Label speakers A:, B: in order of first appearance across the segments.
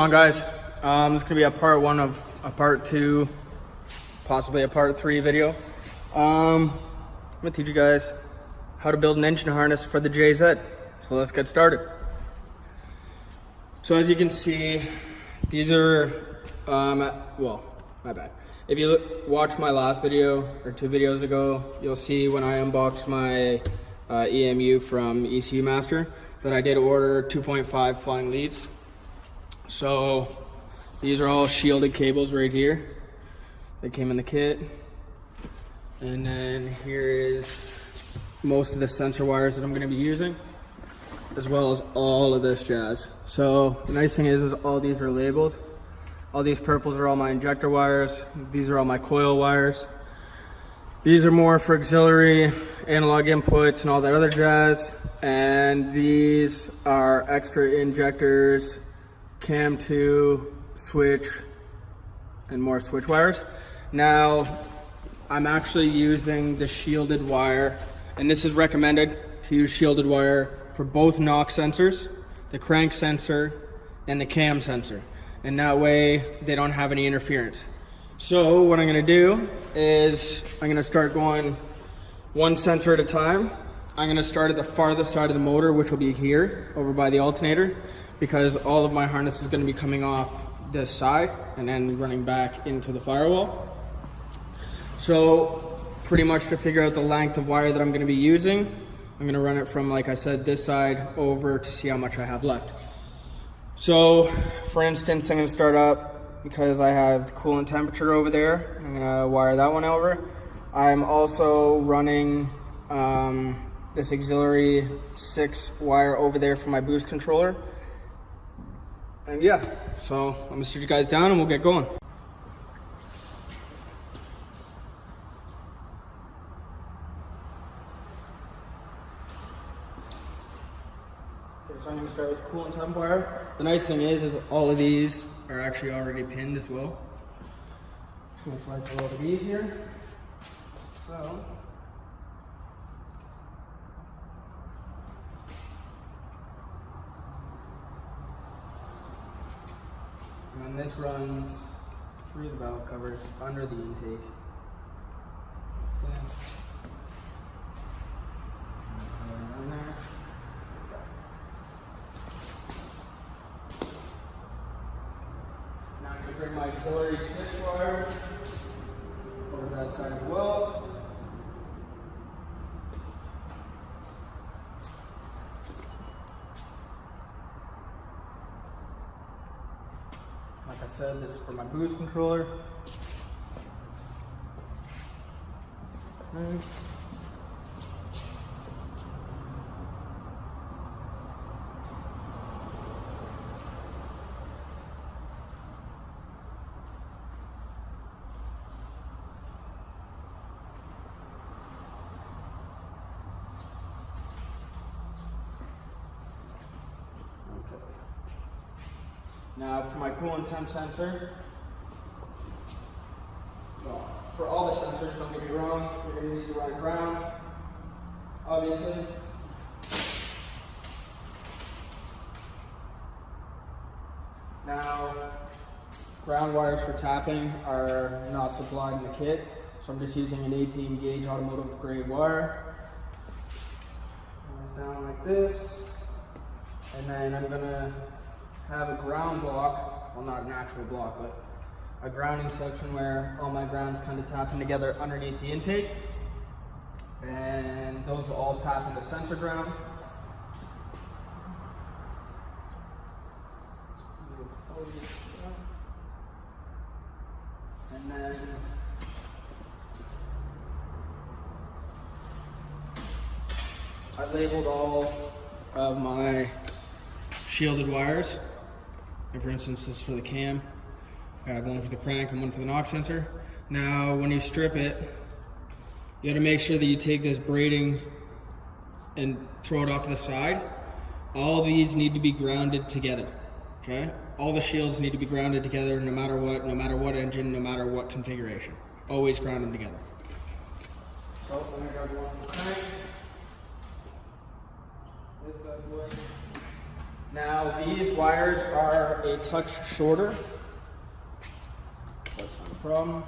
A: On guys, it's gonna be a part 1 of a part 2, possibly a part 3 video. I'm gonna teach you guys how to build an engine harness for the JZ. So let's get started. So as you can see, these are well, my bad. If you watch my last video or 2 videos ago, you'll see when I unboxed my EMU from ECU Master that I did order 2.5 flying leads. So these are all shielded cables right here. They came in the kit. And then here is most of the sensor wires that I'm going to be using, as well as all of this jazz. So the nice thing is all these are labeled. All these purples are all my injector wires. These are all my coil wires. These are more for auxiliary, analog inputs, and all that other jazz. And these are extra injectors, cam 2, switch, and more switch wires. Now, I'm actually using the shielded wire, and this is recommended to use shielded wire for both knock sensors, the crank sensor, and the cam sensor. And that way, they don't have any interference. So what I'm gonna do is I'm gonna start going one sensor at a time. I'm gonna start at the farthest side of the motor, which will be here, over by the alternator, because all of my harness is gonna be coming off this side and then running back into the firewall. So pretty much to figure out the length of wire that I'm gonna be using, I'm gonna run it from, like I said, this side over to see how much I have left. So for instance, I'm gonna start up because I have the coolant temperature over there. I'm gonna wire that one over. I'm also running this auxiliary 6 wire over there for my boost controller. And yeah, so I'm gonna shoot you guys down and we'll get going. Okay, so I'm gonna start with coolant temp wire. The nice thing is all of these are actually already pinned as well. So it's like a little bit easier. So and this runs through the valve covers under the intake. This. Around there. Now I'm going to bring my auxiliary 6 wire over that side as well. Like I said, this is for my boost controller. Now for my coolant temp sensor, well, for all the sensors, don't get me wrong, you're going to need to run ground, obviously. Now, ground wires for tapping are not supplied in the kit, so I'm just using an 18 gauge automotive grade wire. It goes down like this, and then I'm going to have a ground block, well not an actual block, but a grounding section where all my grounds kind of tapping together underneath the intake. And those will all tap into sensor ground. And then I've labeled all of my shielded wires. And for instance, this is for the cam. I have one for the crank and one for the knock sensor. Now, when you strip it, you gotta make sure that you take this braiding and throw it off to the side. All these need to be grounded together, okay? All the shields need to be grounded together no matter what engine, no matter what configuration. Always ground them together. So, I'm gonna grab one for the crank. This bad boy. Now these wires are a touch shorter. That's not a problem.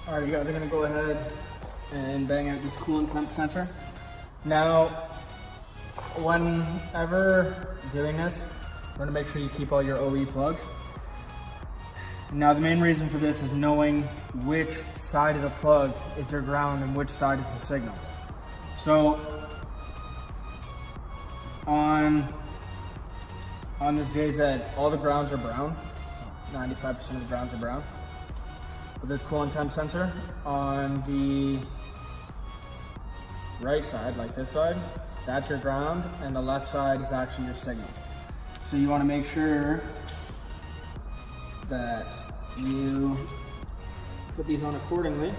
A: Alright, you guys are going to go ahead and bang out this coolant temp sensor. Now, whenever doing this, you want to make sure you keep all your OE plugged. Now, the main reason for this is knowing which side of the plug is your ground and which side is the signal. So, on this JZ, all the grounds are brown. 95% of the grounds are brown. With this coolant temp sensor, on the right side, like this side, that's your ground, and the left side is actually your signal. So you want to make sure that you put these on accordingly.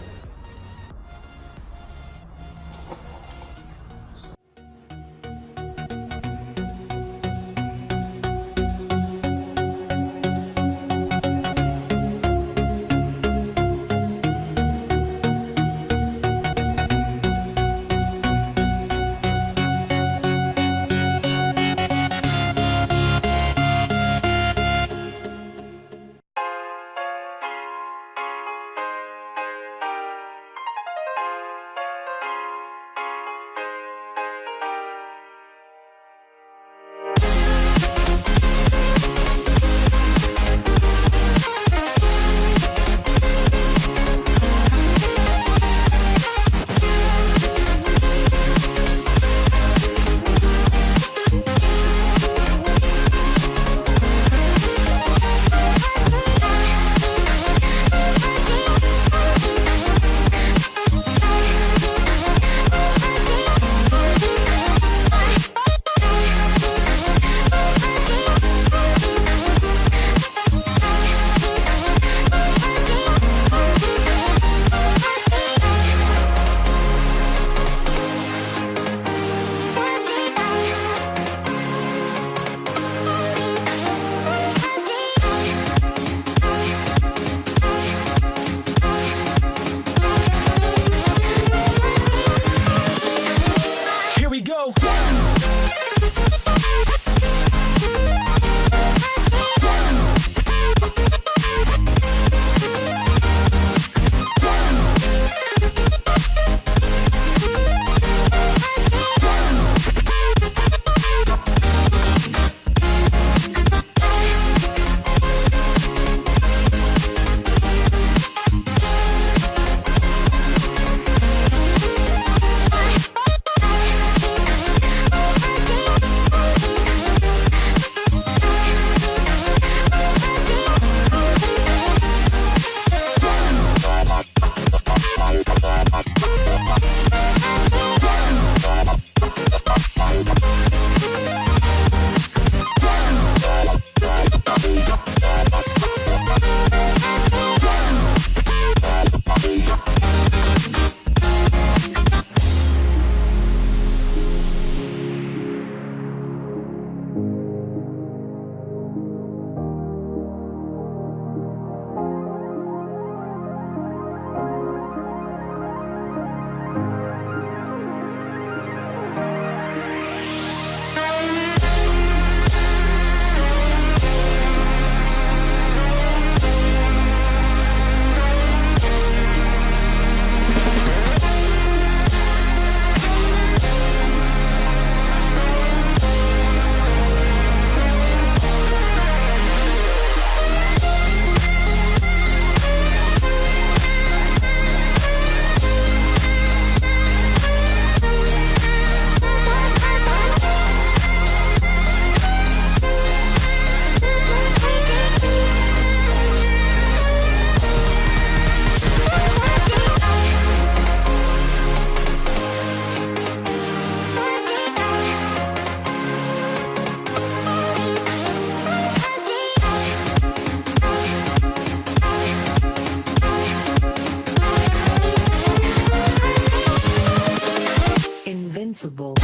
B: responsible.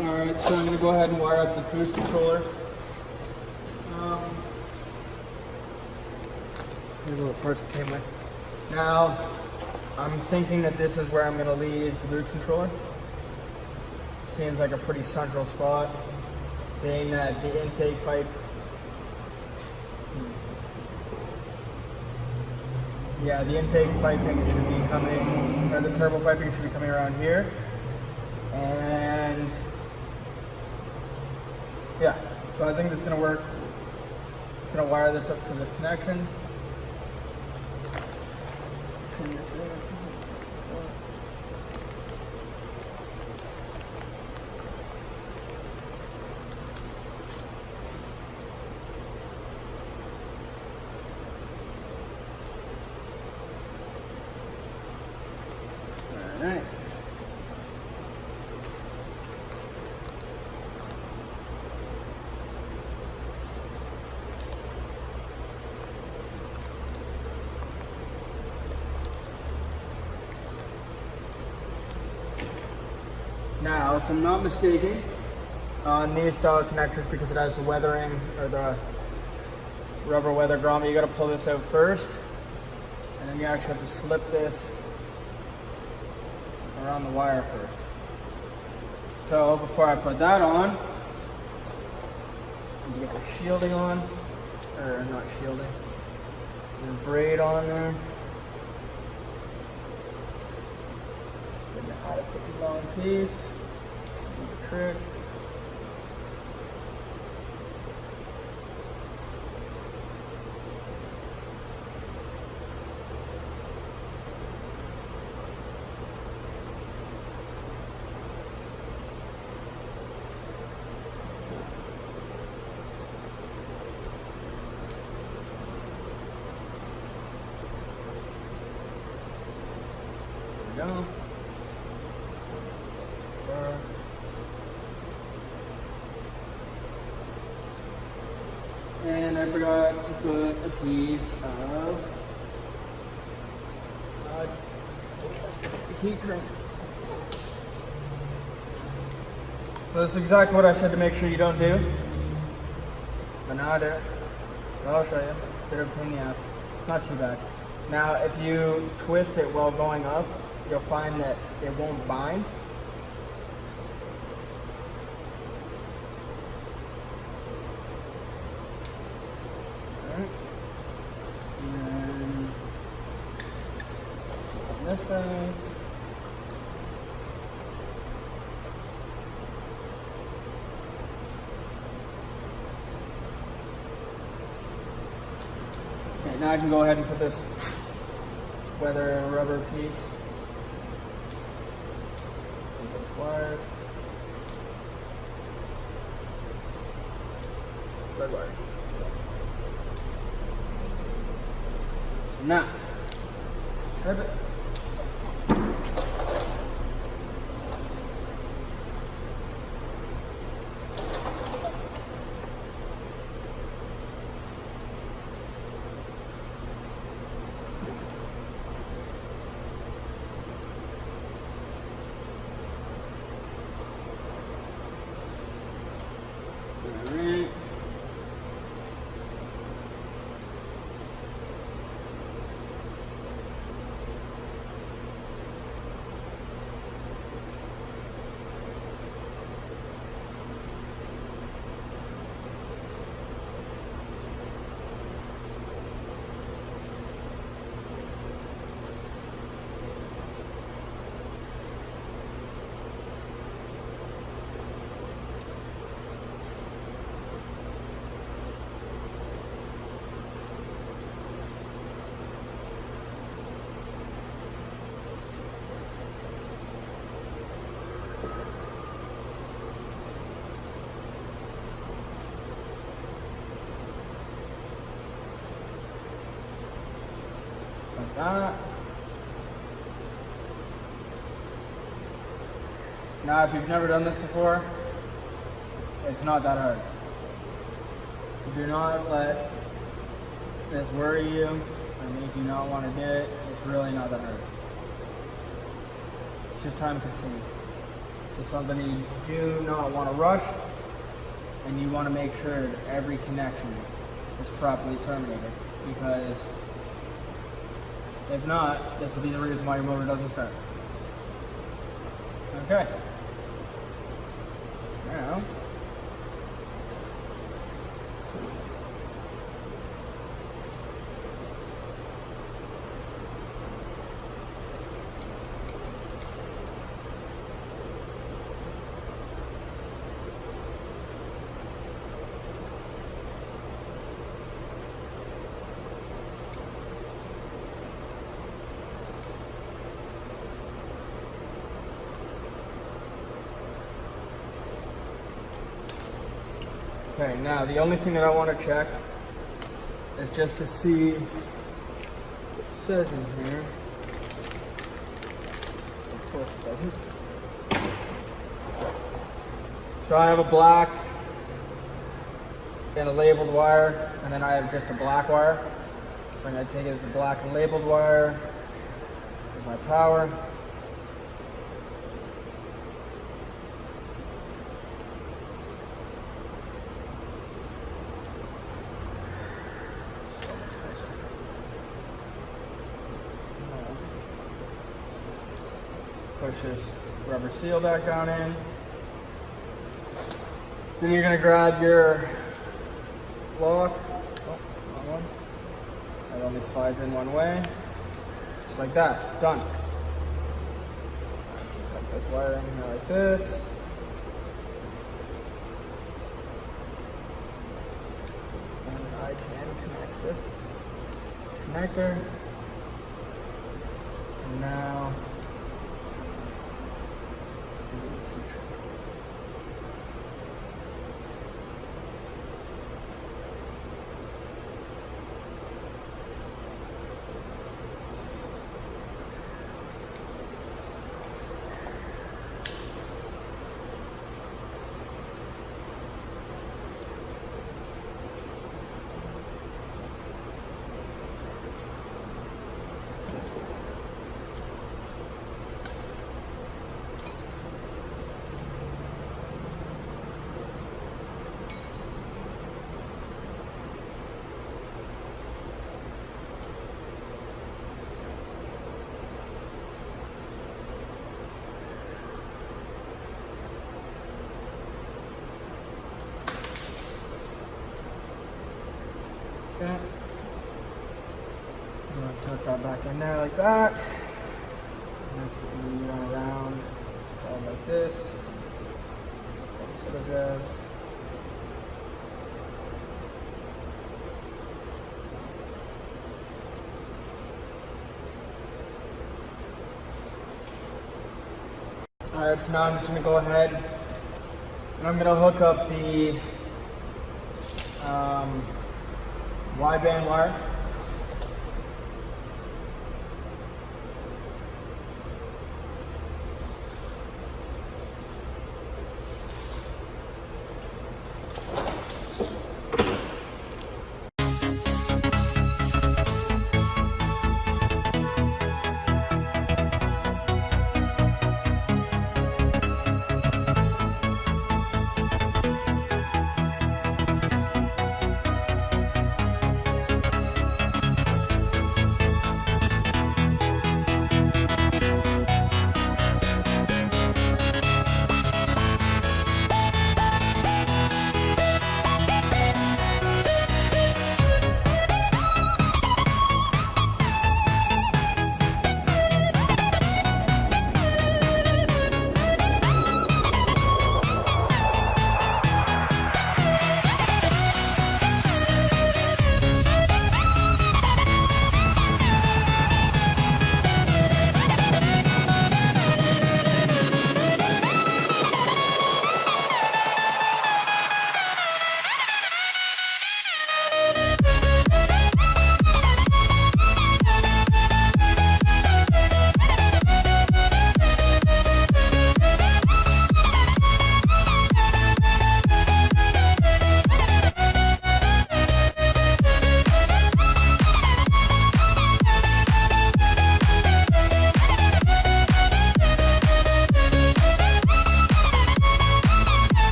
A: Alright, so I'm going to go ahead and wire up this boost controller. Here's all the parts it came with. Now, I'm thinking that this is where I'm going to leave the boost controller. Seems like a pretty central spot, being that the intake pipe. Yeah, the intake piping should be coming, or the turbo piping should be coming around here. And yeah, so I think it's going to work. It's going to wire this up to this connection. Turn this in. All right. Now, if I'm not mistaken, on these style connectors, because it has the weathering or the rubber weather grommet, you got to pull this out first, and then you actually have to slip this around the wire first. So before I put that on, I need to get the shielding on, or not shielding, this braid on there. Get an adequately long piece. Trick. There we go. Too far. And I forgot to put a piece of heat shrink. So this is exactly what I said to make sure you don't do. But now I do. So I'll show you. It's a bit of a pain in the ass. It's not too bad. Now if you twist it while going up, you'll find that it won't bind. And then it's on this side. Okay, now I can go ahead and put this weather rubber piece. Those wires. Red wire. Now, strip it. that. Now, if you've never done this before, it's not that hard. Do not let this worry you and make you not want to do it. It's really not that hard. It's just time consuming. This is something you do not want to rush, and you want to make sure that every connection is properly terminated, because if not, this will be the reason why your motor doesn't start. Okay. Now, okay, now the only thing that I want to check is just to see what it says in here. Of course it doesn't. So I have a black and a labeled wire, and then I have just a black wire. So I'm going to take it, the black and labeled wire is my power. Push this rubber seal back down in. Then you're going to grab your lock. Oh, wrong one. It only slides in one way. Just like that. Done. Take this wire in here like this. And I can connect this connector. And now okay. I'm going to tuck that back in there like that. And this is going to be run around, side like this. Sort of jazz. Alright, so now I'm just going to go ahead and I'm going to hook up the wideband wire.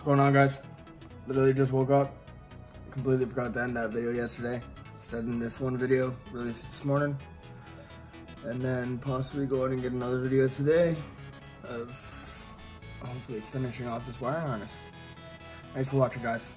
A: going on, guys? Literally just woke up. Completely forgot to end that video yesterday. Said in this one video, released this morning. And then possibly go out and get another video today of hopefully finishing off this wiring harness. Thanks for watching, guys.